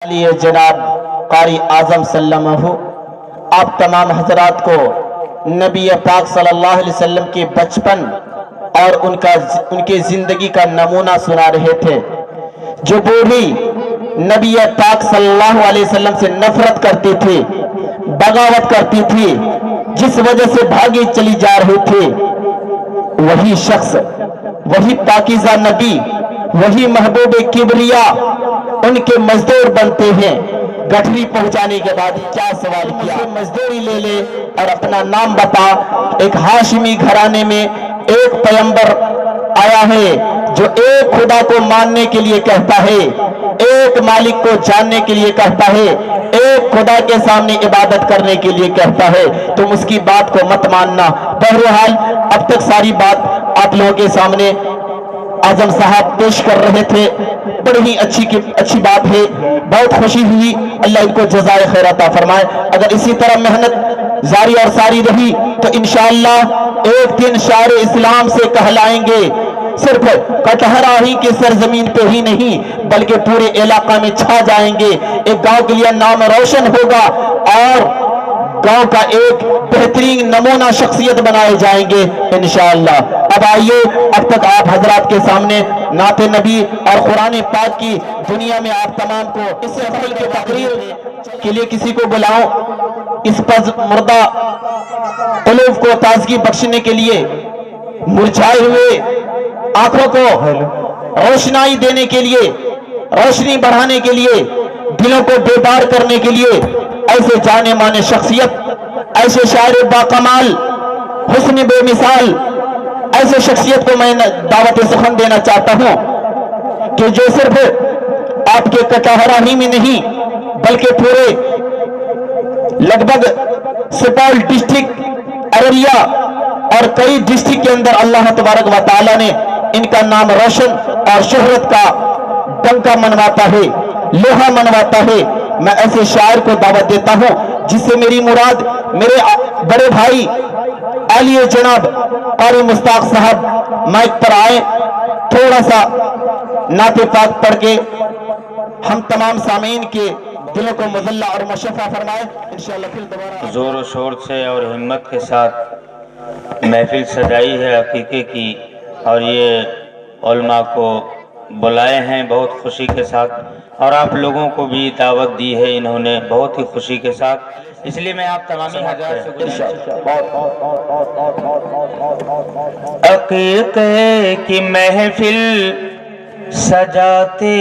लिए जनाब कारी आज़म सल्लल्लाहु, आप तमाम हजरात को नबी पाक सल्लल्लाहु अलैहि वसल्लम के बचपन और उनके जिंदगी का नमूना सुना रहे थे। जो बूढ़ी नबी पाक सल्लल्लाहु अलैहि वसल्लम से नफरत करती थी, बगावत करती थी, जिस वजह से भागी चली जा रही थी, वही शख्स, वही पाकीज़ा नबी, वही महबूब किबरिया उनके मजदूर बनते हैं। गठरी पहुंचाने के बाद क्या सवाल किया, मजदूरी ले ले और अपना नाम बता। एक हाशिमी घराने में एक पैगंबर आया है जो एक खुदा को मानने के लिए कहता है, एक मालिक को जानने के लिए कहता है, एक खुदा के सामने इबादत करने के लिए कहता है। तुम उसकी बात को मत मानना। बहरहाल अब तक सारी बात आप लोगों के सामने आजम साहब पेश कर रहे थे। बड़ी ही अच्छी बात है, बहुत खुशी हुई। अल्लाह इनको जज़ाए खैर अता फरमाए। अगर इसी तरह मेहनत जारी और सारी रही तो इंशाअल्लाह एक दिन शायर इस्लाम से कहलाएंगे। सिर्फ कटहरा ही की सरजमीन पे ही नहीं बल्कि पूरे इलाका में छा जाएंगे। एक गांव के लिए नाम रोशन होगा और गांव का एक बेहतरीन नमूना शख्सियत बनाए जाएंगे इंशाअल्लाह। अब आइए, अब तक आप हजरात के सामने नाते नबी और कुरान पाक की दुनिया में आप तमाम को इस अमल के तकरीर के लिए किसी को बुलाऊं। इस पर मुर्दा क़ुलूब को ताजगी बख्शने के लिए, मुरझाए हुए आंखों को रोशनाई देने के लिए, रोशनी बढ़ाने के लिए, दिलों को बेदार करने के लिए ऐसे जाने माने शख्सियत, ऐसे शायर बाकमाल, हुस्न बेमिसाल, ऐसे शख्सियत को मैं दावत सुखन देना चाहता हूं कि जो सिर्फ आपके कटहरा ही में नहीं बल्कि पूरे लगभग सुपौल डिस्ट्रिक्ट, अररिया और कई डिस्ट्रिक्ट के अंदर अल्लाह तबारक व तआला ने इनका नाम रोशन और शोहरत का डंका मनवाता है, लोहा मनवाता है। मैं ऐसे शायर को दावत देता हूं जिससे मेरी मुराद मेरे बड़े भाई आलिए जनाब कारी मुश्ताक साहब माइक पर आए, थोड़ा सा नाते पाक पढ़ के हम तमाम सामीन के दिलों को मुज़ल्ला और मुशफ़ा फरमाए इंशाअल्लाह। फिर दोबारा जोर और शोर से और हिम्मत के साथ महफिल सजाई है अकीके की, और ये उलमा को बुलाए हैं बहुत खुशी के साथ, और आप लोगों को भी दावत दी है इन्होंने बहुत ही खुशी के साथ। इसलिए मैं आप तमामी हज़रात से अकीके की महफिल सजाते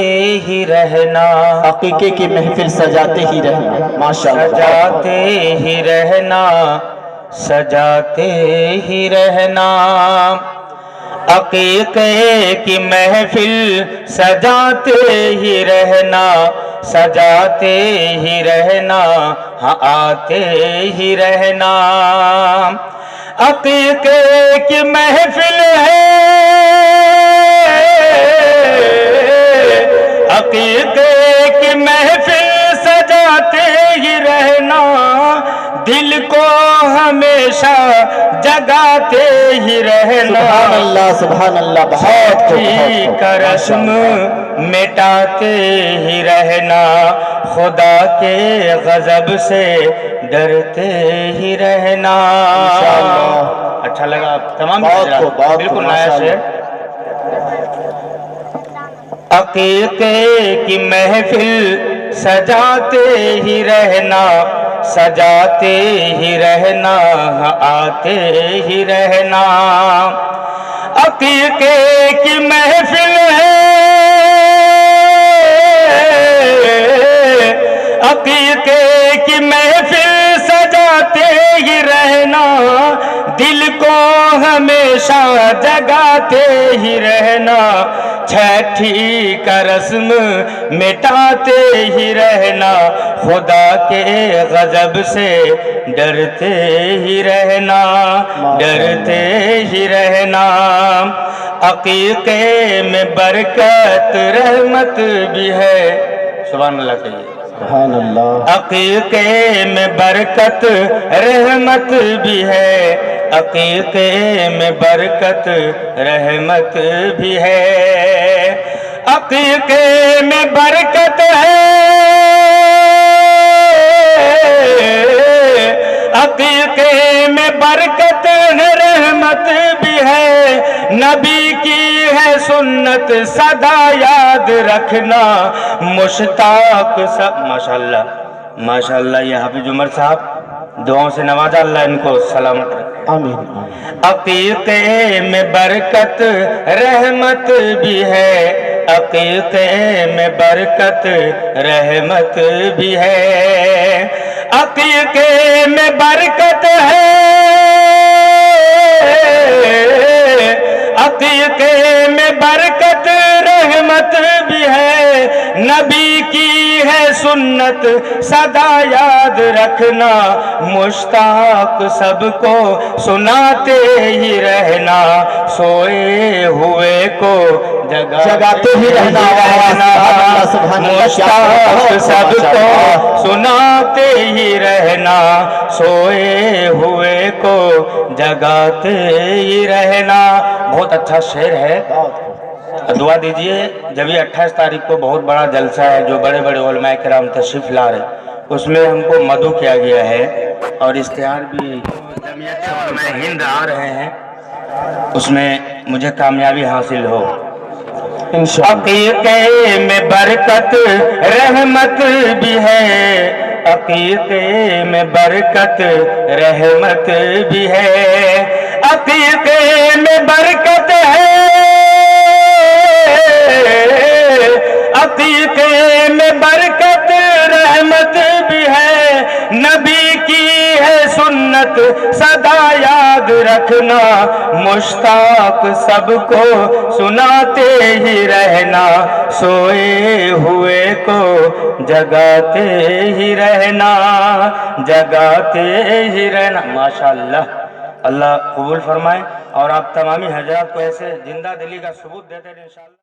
ही रहना, अकीके की महफिल सजाते ही रहना, माशाअल्लाह, सजाते ही रहना, सजाते ही रहना। अकीके की महफिल सजाते ही रहना, सजाते ही रहना, हाँ आते ही रहना। अकीके की महफिल है, अकीके की महफिल सजाते ही रहना, दिल को हमेशा जगाते ही रहना। सुभान अल्लाह, सुभान अल्लाह। बहुत का रस्म मिटाते ही रहना, खुदा के गजब से डरते ही रहना। अच्छा लगा आप तमाम बिल्कुल नया शेर। अकीके की महफिल सजाते ही रहना, सजाते ही रहना, आते ही रहना। अकीके की महफिल है, अकीके की महफिल सजाते ही रहना, दिल को हमेशा जगाते ही रहना। छठी का रस्म मिटाते ही रहना, खुदा के गजब से डरते ही रहना, डरते ही रहना। अकीके में बरकत रहमत भी है, सुभान अल्लाह कहिए, सुभान अल्लाह। अकीके में बरकत रहमत भी है, अकीके में बरकत रहमत भी है। अकीके में बरकत है, نبی کی ہے سنت سدا یاد رکھنا مشتاق سب. ماشاءاللہ یہ حافظ عمر صاحب دعاؤں سے نوازا، اللہ ان کو سلامت رکھے. آمین. عقیقے میں برکت رحمت بھی ہے، عقیقے میں برکت رحمت بھی ہے، عقیقے میں برکت ہے، عقیقے میں برکت رحمت بھی ہے، نبی کی ہے سنت سدا یاد رکھنا مشتاق سب کو سناتے ہی رہنا، سوئے ہوئے کو جگاتے ہی رہنا، مشتاق سب کو سناتے ہی رہنا، سوئے ہوئے کو جگاتے ہی رہنا. بہت اچھا شعر ہے. دعا دیجئے. جب یہ 28 تاریخ کو بہت بڑا جلسہ ہے جو بڑے بڑے علماء کرام تشریف لا رہے، اس میں ہم کو مدعو کیا گیا ہے اور اشتہار بھی جمعیت علماء ہند آ رہے ہیں، اس میں مجھے کامیابی حاصل ہو انشاءاللہ. عقیقے میں برکت رحمت بھی ہے، عقیقے میں برکت رحمت بھی ہے، عقیقے میں برکت ہے، عقیقے میں برکت رحمت بھی ہے، نبی کی ہے سنت سدا یاد رکھنا مشتاق سب کو سناتے ہی رہنا، سوئے ہوئے کو جگاتے ہی رہنا، جگاتے ہی رہنا. ماشاءاللہ، اللہ قبول فرمائے اور آپ تمامی حضرات کو ایسے زندہ دلی کا ثبوت دیتے رہیں انشاءاللہ.